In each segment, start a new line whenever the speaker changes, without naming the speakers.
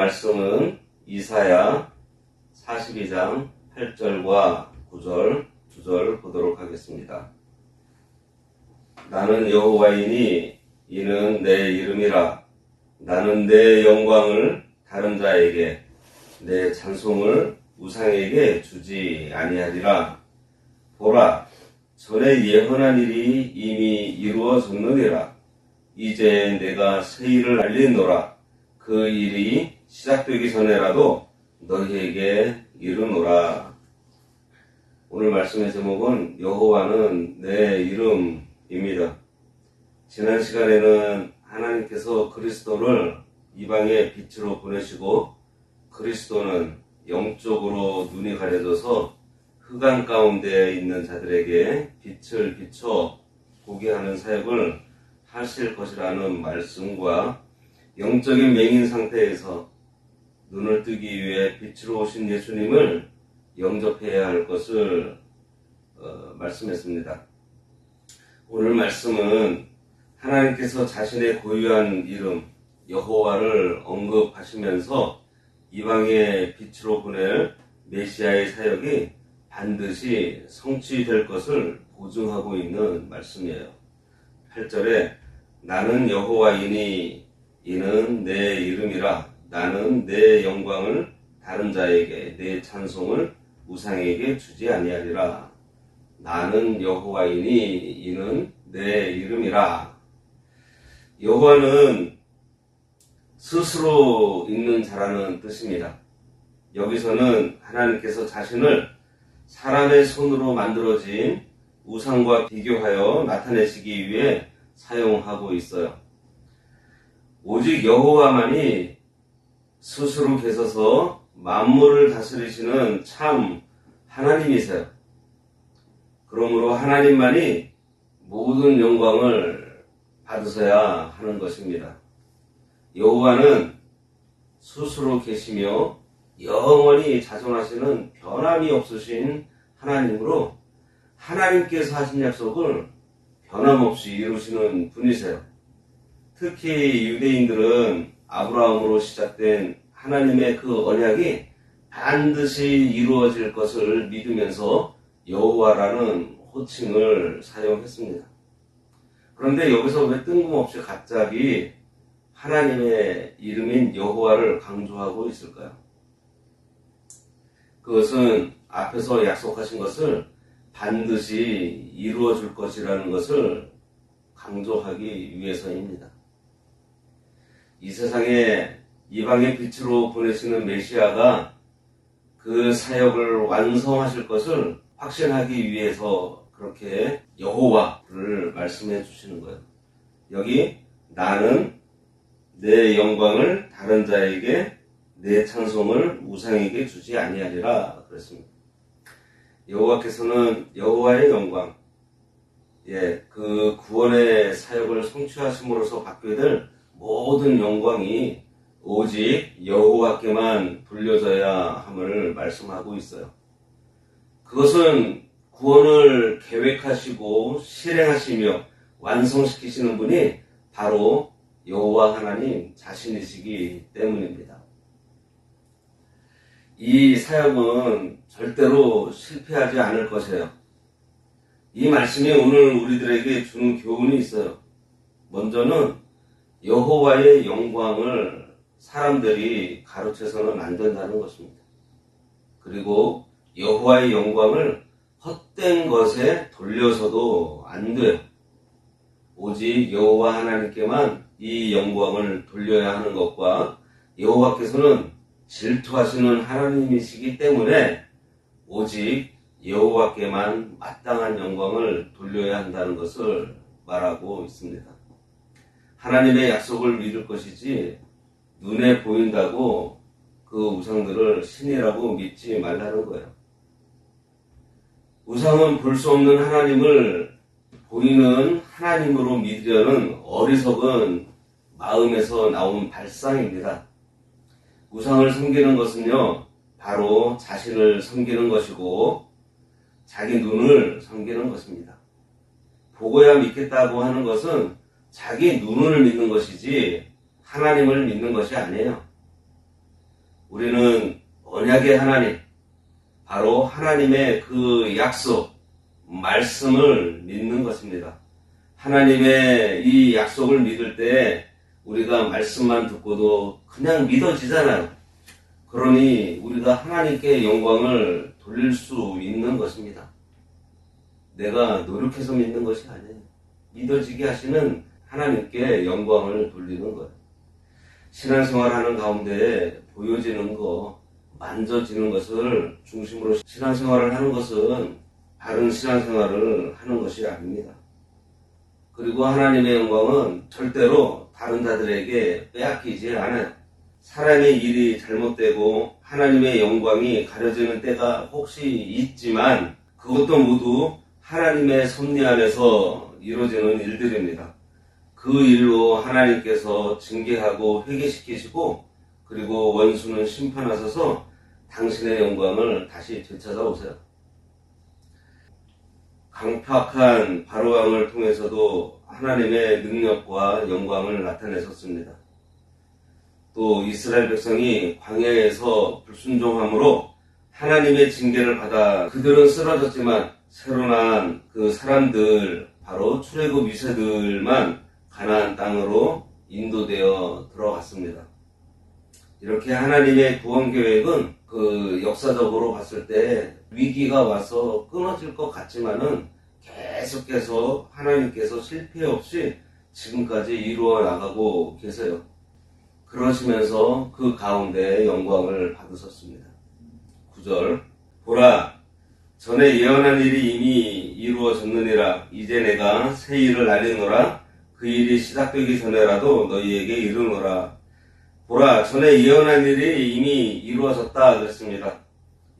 말씀은 이사야 42장 8절과 9절, 2절 보도록 하겠습니다. 나는 여호와이니 이는 내 이름이라. 나는 내 영광을 다른 자에게, 내 찬송을 우상에게 주지 아니하리라. 보라, 전에 예언한 일이 이미 이루어졌느니라. 이제 내가 새 일을 알리노라. 그 일이 시작되기 전에라도 너희에게 이르노라. 오늘 말씀의 제목은 여호와는 내 이름입니다. 지난 시간에는 하나님께서 그리스도를 이방의 빛으로 보내시고 그리스도는 영적으로 눈이 가려져서 흑암 가운데 있는 자들에게 빛을 비춰 보게 하는 사역을 하실 것이라는 말씀과 영적인 맹인 상태에서 눈을 뜨기 위해 빛으로 오신 예수님을 영접해야 할 것을 말씀했습니다. 오늘 말씀은 하나님께서 자신의 고유한 이름 여호와를 언급하시면서 이방의 빛으로 보낼 메시아의 사역이 반드시 성취될 것을 보증하고 있는 말씀이에요. 8절에 나는 여호와이니 이는 내 이름이라. 나는 내 영광을 다른 자에게, 내 찬송을 우상에게 주지 아니하리라. 나는 여호와이니 이는 내 이름이라. 여호와는 스스로 있는 자라는 뜻입니다. 여기서는 하나님께서 자신을 사람의 손으로 만들어진 우상과 비교하여 나타내시기 위해 사용하고 있어요. 오직 여호와만이 스스로 계셔서 만물을 다스리시는 참 하나님이세요. 그러므로 하나님만이 모든 영광을 받으셔야 하는 것입니다. 여호와는 스스로 계시며 영원히 자존하시는 변함이 없으신 하나님으로 하나님께서 하신 약속을 변함없이 이루시는 분이세요. 특히 유대인들은 아브라함으로 시작된 하나님의 그 언약이 반드시 이루어질 것을 믿으면서 여호와라는 호칭을 사용했습니다. 그런데 여기서 왜 뜬금없이 갑자기 하나님의 이름인 여호와를 강조하고 있을까요? 그것은 앞에서 약속하신 것을 반드시 이루어 줄 것이라는 것을 강조하기 위해서입니다. 이 세상에 이방의 빛으로 보내시는 메시아가 그 사역을 완성하실 것을 확신하기 위해서 그렇게 여호와를 말씀해 주시는 거예요. 여기 나는 내 영광을 다른 자에게, 내 찬송을 우상에게 주지 아니하리라 그랬습니다. 여호와께서는 여호와의 영광, 그 구원의 사역을 성취하심으로써 받게 될 모든 영광이 오직 여호와께만 돌려져야 함을 말씀하고 있어요. 그것은 구원을 계획하시고 실행하시며 완성시키시는 분이 바로 여호와 하나님 자신이시기 때문입니다. 이 사역은 절대로 실패하지 않을 것이에요. 이 말씀이 오늘 우리들에게 주는 교훈이 있어요. 먼저는 여호와의 영광을 사람들이 가로채서는 안 된다는 것입니다. 그리고 여호와의 영광을 헛된 것에 돌려서도 안 돼요. 오직 여호와 하나님께만 이 영광을 돌려야 하는 것과 여호와께서는 질투하시는 하나님이시기 때문에 오직 여호와께만 마땅한 영광을 돌려야 한다는 것을 말하고 있습니다. 하나님의 약속을 믿을 것이지 눈에 보인다고 그 우상들을 신이라고 믿지 말라는 거예요. 우상은 볼 수 없는 하나님을 보이는 하나님으로 믿으려는 어리석은 마음에서 나온 발상입니다. 우상을 섬기는 것은요, 바로 자신을 섬기는 것이고 자기 눈을 섬기는 것입니다. 보고야 믿겠다고 하는 것은 자기 눈을 믿는 것이지 하나님을 믿는 것이 아니에요. 우리는 언약의 하나님, 바로 하나님의 그 약속, 말씀을 믿는 것입니다. 하나님의 이 약속을 믿을 때 우리가 말씀만 듣고도 그냥 믿어지잖아요. 그러니 우리가 하나님께 영광을 돌릴 수 있는 것입니다. 내가 노력해서 믿는 것이 아니에요. 믿어지게 하시는 하나님께 영광을 돌리는 거예요. 신앙생활하는 가운데 보여지는 거, 만져지는 것을 중심으로 신앙생활을 하는 것은 바른 신앙생활을 하는 것이 아닙니다. 그리고 하나님의 영광은 절대로 다른 자들에게 빼앗기지 않아요. 사람의 일이 잘못되고 하나님의 영광이 가려지는 때가 혹시 있지만 그것도 모두 하나님의 섭리 안에서 이루어지는 일들입니다. 그 일로 하나님께서 징계하고 회개시키시고 그리고 원수는 심판하셔서 당신의 영광을 다시 되찾아오세요. 강팍한 바로왕을 통해서도 하나님의 능력과 영광을 나타내셨습니다. 또 이스라엘 백성이 광야에서 불순종함으로 하나님의 징계를 받아 그들은 쓰러졌지만 새로 난 그 사람들, 바로 출애굽 2세들만 가나안 땅으로 인도되어 들어갔습니다. 이렇게 하나님의 구원 계획은 그 역사적으로 봤을 때 위기가 와서 끊어질 것 같지만은 계속해서 하나님께서 실패 없이 지금까지 이루어 나가고 계세요. 그러시면서 그 가운데 영광을 받으셨습니다. 9절, 보라, 전에 예언한 일이 이미 이루어졌느니라. 이제 내가 새 일을 알리노라. 그 일이 시작되기 전에라도 너희에게 이르노라. 보라, 전에 예언한 일이 이미 이루어졌다 그랬습니다.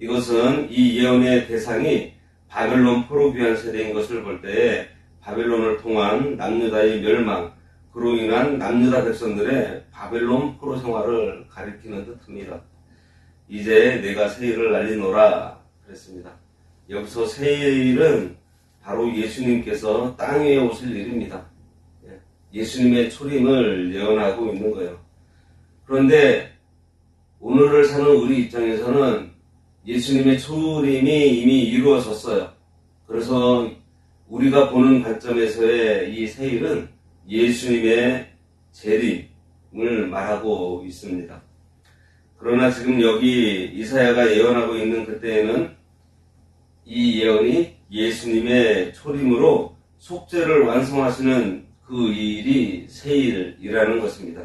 이것은 이 예언의 대상이 바벨론 포로 귀환 세대인 것을 볼 때에 바벨론을 통한 남유다의 멸망, 그로 인한 남유다 백성들의 바벨론 포로 생활을 가리키는 듯합니다. 이제 내가 새 일을 알리노라 그랬습니다. 여기서 새 일은 바로 예수님께서 땅 위에 오실 일입니다. 예수님의 초림을 예언하고 있는 거예요. 그런데 오늘을 사는 우리 입장에서는 예수님의 초림이 이미 이루어졌어요. 그래서 우리가 보는 관점에서의 이 새 일은 예수님의 재림을 말하고 있습니다. 그러나 지금 여기 이사야가 예언하고 있는 그때에는 이 예언이 예수님의 초림으로 속죄를 완성하시는 그 일이 새 일이라는 것입니다.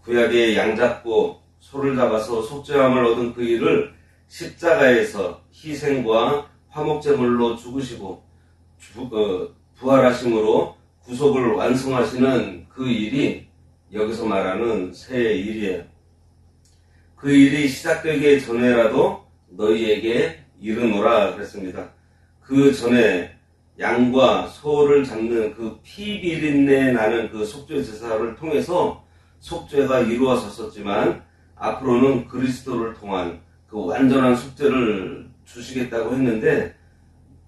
구약의 양 잡고 소를 잡아서 속죄함을 얻은 그 일을 십자가에서 희생과 화목제물로 죽으시고 부활하심으로 구속을 완성하시는 그 일이 여기서 말하는 새 일이에요. 그 일이 시작되기 전에라도 너희에게 이르노라 그랬습니다. 그 전에 양과 소를 잡는 그 피 비린내 나는 그 속죄 제사를 통해서 속죄가 이루어졌었지만 앞으로는 그리스도를 통한 그 완전한 속죄를 주시겠다고 했는데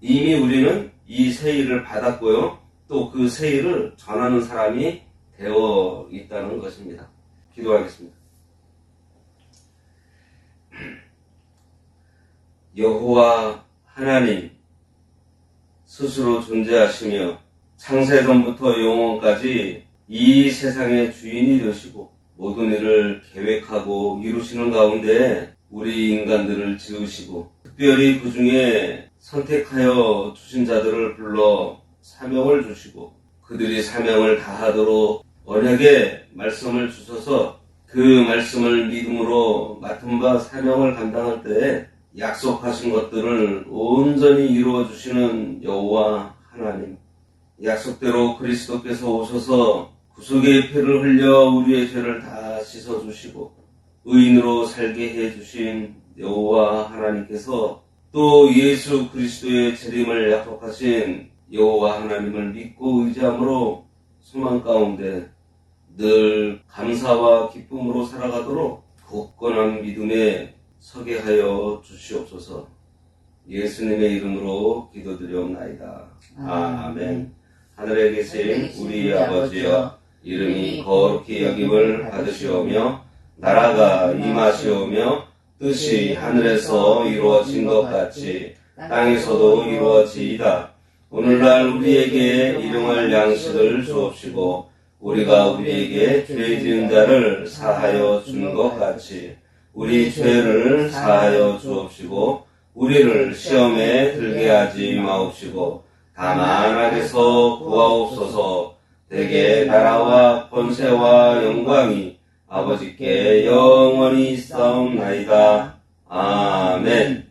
이미 우리는 이 새 일을 받았고요. 또 그 새 일을 전하는 사람이 되어 있다는 것입니다. 기도하겠습니다. 여호와 하나님 스스로 존재하시며 창세전부터 영원까지 이 세상의 주인이 되시고 모든 일을 계획하고 이루시는 가운데 우리 인간들을 지으시고 특별히 그 중에 선택하여 주신 자들을 불러 사명을 주시고 그들이 사명을 다하도록 언약의 말씀을 주셔서 그 말씀을 믿음으로 맡은 바 사명을 감당할 때에 약속하신 것들을 온전히 이루어 주시는 여호와 하나님, 약속대로 그리스도께서 오셔서 구속의 피를 흘려 우리의 죄를 다 씻어주시고 의인으로 살게 해주신 여호와 하나님께서 또 예수 그리스도의 재림을 약속하신 여호와 하나님을 믿고 의지함으로 소망 가운데 늘 감사와 기쁨으로 살아가도록 굳건한 믿음에 서게 하여 주시옵소서. 예수님의 이름으로 기도드리옵나이다. 아멘. 하늘에 계신 우리 아버지여, 이름이 거룩히 여김을 받으시오며 나라가 임하시오며 뜻이 하늘에서 이루어진 것 같이 땅에서도 이루어지이다. 오늘날 우리에게 일용할 양식을 주옵시고 우리가 우리에게 죄 지은 자를 사하여 준 것 같이 우리 죄를 사하여 주옵시고 우리를 시험에 들게 하지 마옵시고 다만 악에서 구하옵소서. 대개 나라와 권세와 영광이 아버지께 영원히 있사옵나이다. 아멘.